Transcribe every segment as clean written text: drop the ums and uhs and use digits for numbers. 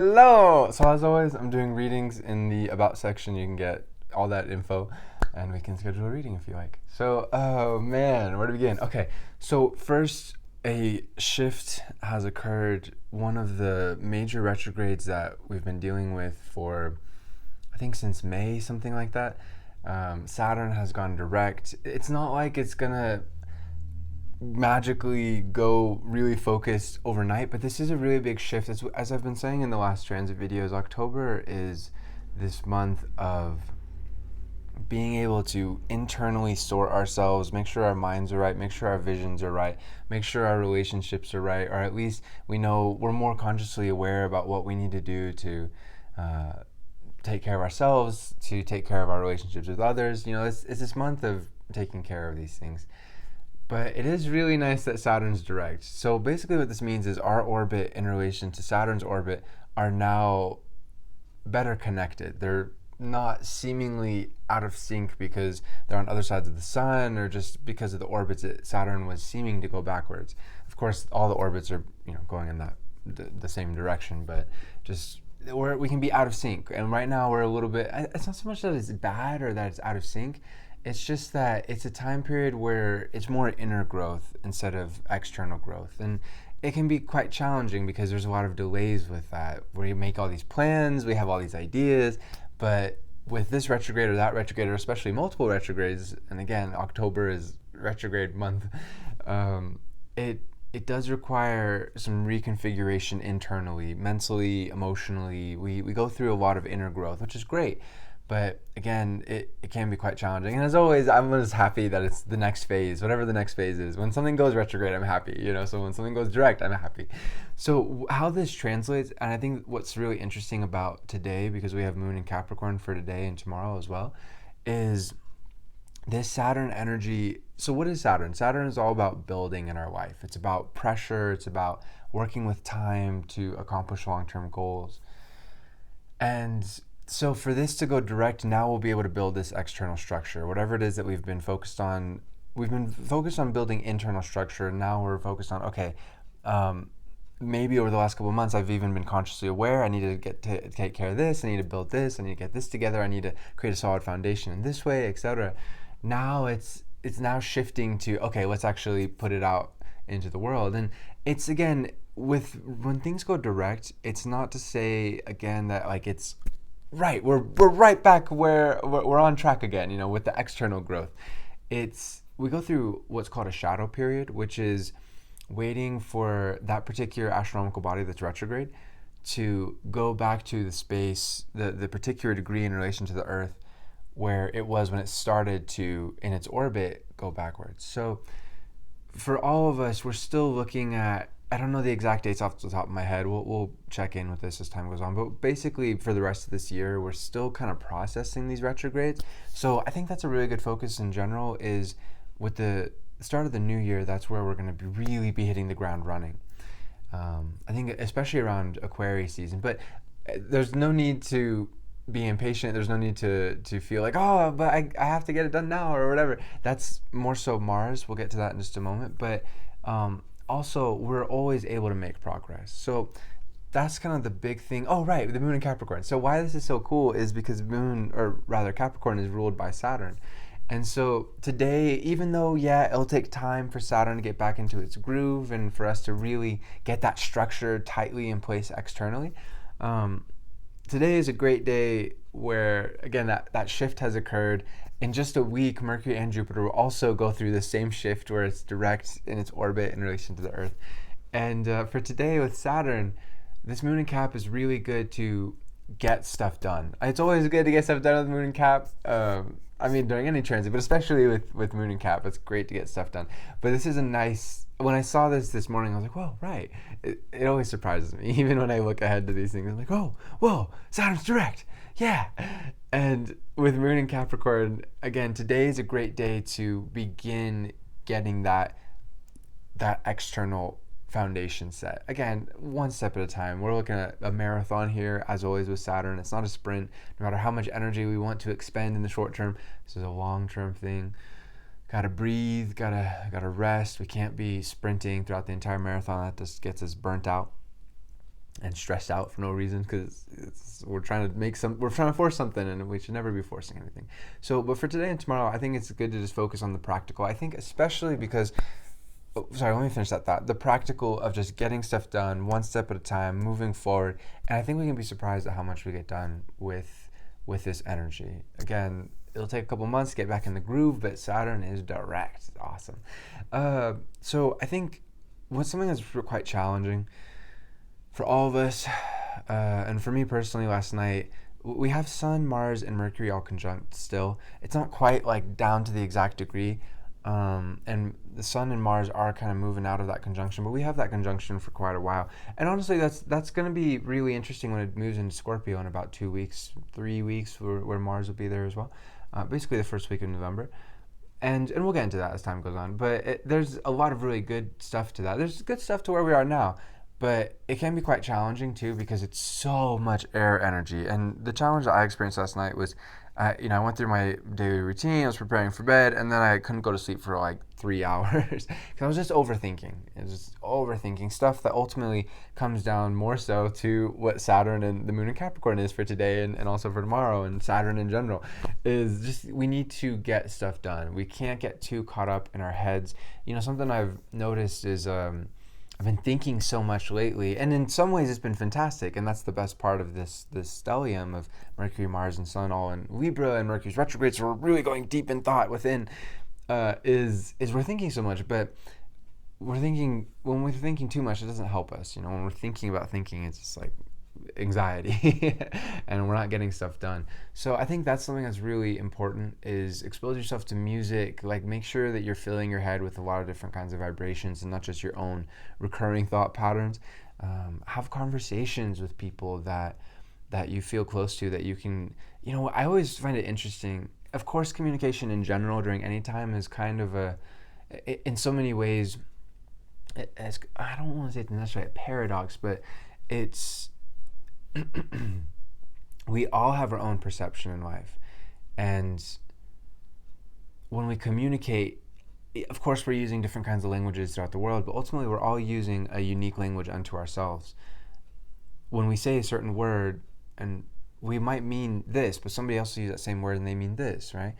Hello! So as always, I'm doing readings in the About section. You can get all that info and we can schedule a reading if you like. So, oh man, where to begin? Okay, so first, a shift has occurred. One of the major retrogrades that we've been dealing with for, I think, since May, something like that. Saturn has gone direct. It's not like it's gonna magically go really focused overnight, but this is a really big shift. As I've been saying in the last transit videos, October is this month of being able to internally sort ourselves, make sure our minds are right, make sure our visions are right, make sure our relationships are right, or at least we know we're more consciously aware about what we need to do to uh, take care of ourselves, to take care of our relationships with others. It's this month of taking care of these things. But it is really nice that Saturn's direct. So basically, what this means is our orbit in relation to Saturn's orbit are now better connected. They're not seemingly out of sync because they're on other sides of the sun, or just because of the orbits that Saturn was seeming to go backwards. Of course, all the orbits are going in the same direction, but just we can be out of sync. And right now we're a little bit. It's not so much that it's bad or that it's out of sync. It's just that it's a time period where it's more inner growth instead of external growth. And it can be quite challenging because there's a lot of delays with that, where you make all these plans, we have all these ideas, but with this retrograde or that retrograde, or especially multiple retrogrades, and again, October is retrograde month, it does require some reconfiguration internally, mentally, emotionally. We go through a lot of inner growth, which is great. But again, it can be quite challenging. And as always, I'm just happy that it's the next phase, whatever the next phase is. When something goes retrograde, I'm happy. So when something goes direct, I'm happy. So how this translates, and I think what's really interesting about today, because we have Moon in Capricorn for today and tomorrow as well, is this Saturn energy. So what is Saturn? Saturn is all about building in our life. It's about pressure. It's about working with time to accomplish long-term goals. And so for this to go direct, now we'll be able to build this external structure. Whatever it is that we've been focused on building internal structure. Now we're focused on, okay, maybe over the last couple of months, I've even been consciously aware I need to take care of this, I need to build this, I need to get this together, I need to create a solid foundation in this way, etc. Now it's now shifting to, okay, let's actually put it out into the world. And it's, again, when things go direct, it's not to say, again, that like it's right, we're right back where we're on track again, with the external growth. We go through what's called a shadow period, which is waiting for that particular astronomical body that's retrograde to go back to the space, the particular degree in relation to the Earth where it was when it started to, in its orbit, go backwards. So for all of us, we're still looking at, I don't know the exact dates off the top of my head. We'll check in with this as time goes on. But basically, for the rest of this year, we're still kind of processing these retrogrades. So I think that's a really good focus in general, is with the start of the new year, that's where we're going to really be hitting the ground running. I think especially around Aquarius season. But there's no need to be impatient. There's no need to feel like, oh, but I have to get it done now or whatever. That's more so Mars. We'll get to that in just a moment. But also, we're always able to make progress. So that's kind of the big thing. Oh, right, the Moon in Capricorn. So why this is so cool is because Moon, or rather Capricorn, is ruled by Saturn. And so today, even though, yeah, it'll take time for Saturn to get back into its groove and for us to really get that structure tightly in place externally, today is a great day where, again, that shift has occurred. In just a week, Mercury and Jupiter will also go through the same shift where it's direct in its orbit in relation to the Earth. And for today with Saturn, this Moon and Cap is really good to get stuff done. It's always good to get stuff done with Moon and Cap. During any transit, but especially with Moon and Cap, it's great to get stuff done. But this is a nice. When I saw this morning, I was like, whoa, right. It always surprises me, even when I look ahead to these things. I'm like, oh, whoa, Saturn's direct. Yeah. And with Moon and Capricorn, again, today is a great day to begin getting that external foundation set. Again, one step at a time. We're looking at a marathon here, as always with Saturn. It's not a sprint. No matter how much energy we want to expend in the short term, this is a long-term thing. Gotta breathe, gotta rest. We can't be sprinting throughout the entire marathon. That just gets us burnt out. and stressed out for no reason, because we're trying to force something, and we should never be forcing anything. So, but for today and tomorrow, I think it's good to just focus on the practical. I think especially because, sorry, let me finish that thought. The practical of just getting stuff done one step at a time, moving forward, and I think we can be surprised at how much we get done with this energy. Again, it'll take a couple months to get back in the groove, but Saturn is direct. It's awesome. So I think what's something that's quite challenging for all of us, and for me personally, last night, we have Sun, Mars, and Mercury all conjunct still. It's not quite like down to the exact degree, and the Sun and Mars are kind of moving out of that conjunction, but we have that conjunction for quite a while. And honestly, that's going to be really interesting when it moves into Scorpio in about 2 weeks, 3 weeks, where Mars will be there as well. Basically the first week of November. And we'll get into that as time goes on. But there's a lot of really good stuff to that. There's good stuff to where we are now. But it can be quite challenging too, because it's so much air energy. And the challenge that I experienced last night was, I went through my daily routine. I was preparing for bed, and then I couldn't go to sleep for like 3 hours because I was just overthinking. It was just overthinking stuff that ultimately comes down more so to what Saturn and the Moon in Capricorn is for today, and also for tomorrow, and Saturn in general. Is just, we need to get stuff done. We can't get too caught up in our heads. Something I've noticed is, I've been thinking so much lately, and in some ways it's been fantastic, and that's the best part of this stellium of Mercury, Mars, and Sun all in Libra, and Mercury's retrograde, so we're really going deep in thought within, is we're thinking so much, but when we're thinking too much, it doesn't help us. When we're thinking about thinking, it's just like anxiety and we're not getting stuff done. So I think that's something that's really important, is expose yourself to music. Like, make sure that you're filling your head with a lot of different kinds of vibrations and not just your own recurring thought patterns. Have conversations with people that you feel close to, that you can, I always find it interesting. Of course, communication in general during any time is kind of in so many ways, I don't want to say it's necessarily a paradox, but it's we all have our own perception in life, and when we communicate, of course we're using different kinds of languages throughout the world, but ultimately we're all using a unique language unto ourselves. When we say a certain word, and we might mean this, but somebody else will use that same word and they mean this, right?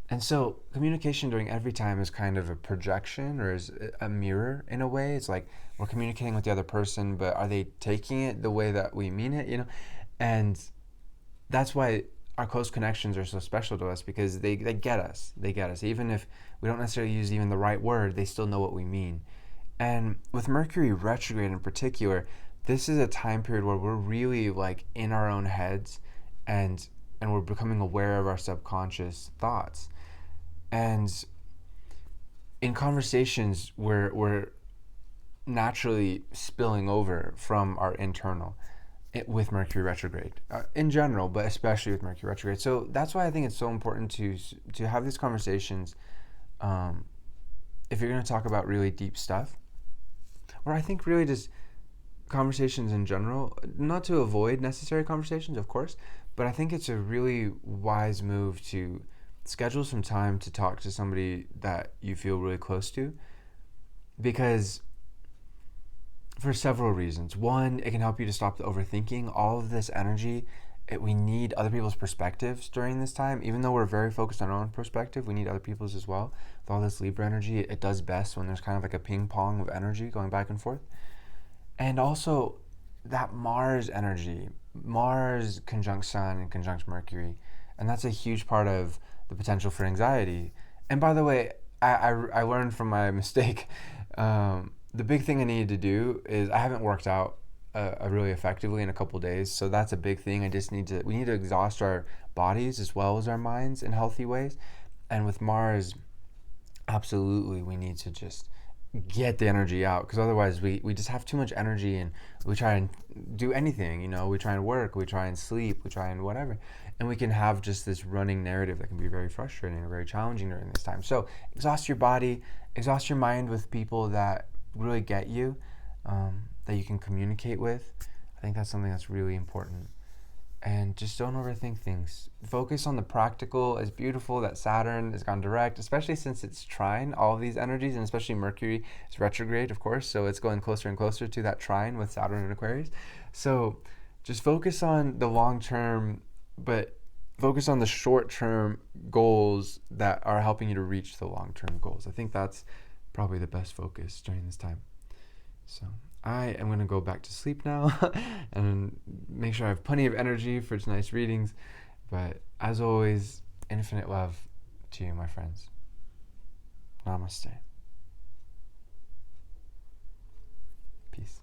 And so communication during every time is kind of a projection, or is a mirror in a way. It's like we're communicating with the other person, but are they taking it the way that we mean it, And that's why our close connections are so special to us, because they get us. They get us. Even if we don't necessarily use even the right word, they still know what we mean. And with Mercury retrograde in particular, this is a time period where we're really like in our own heads, and we're becoming aware of our subconscious thoughts. And in conversations, we're naturally spilling over from our internal with Mercury retrograde in general, but especially with Mercury retrograde. So that's why I think it's so important to have these conversations, if you're going to talk about really deep stuff, or I think really just conversations in general, not to avoid necessary conversations, of course, but I think it's a really wise move to schedule some time to talk to somebody that you feel really close to, because for several reasons. One, it can help you to stop the overthinking. All of this energy, we need other people's perspectives during this time. Even though we're very focused on our own perspective, we need other people's as well. With all this Libra energy, it does best when there's kind of like a ping pong of energy going back and forth. And also that Mars energy, Mars conjunct Sun and conjunct Mercury, and that's a huge part of the potential for anxiety. And by the way, I learned from my mistake. The big thing I needed to do is, I haven't worked out really effectively in a couple days, so that's a big thing. We need to exhaust our bodies as well as our minds in healthy ways. And with Mars, absolutely, we need to just get the energy out, because otherwise we just have too much energy, and we try and do anything, we try and work, we try and sleep, we try and whatever, and we can have just this running narrative that can be very frustrating or very challenging during this time. So exhaust your body, exhaust your mind with people that really get you, that you can communicate with. I think that's something that's really important. And just don't overthink things. Focus on the practical. It's beautiful that Saturn has gone direct, especially since it's trine all of these energies, and especially Mercury is retrograde, of course, so it's going closer and closer to that trine with Saturn and Aquarius. So just focus on the long term, but focus on the short term goals that are helping you to reach the long term goals. I think that's probably the best focus during this time. So I am going to go back to sleep now and make sure I have plenty of energy for tonight's readings. But as always, infinite love to you, my friends. Namaste. Peace.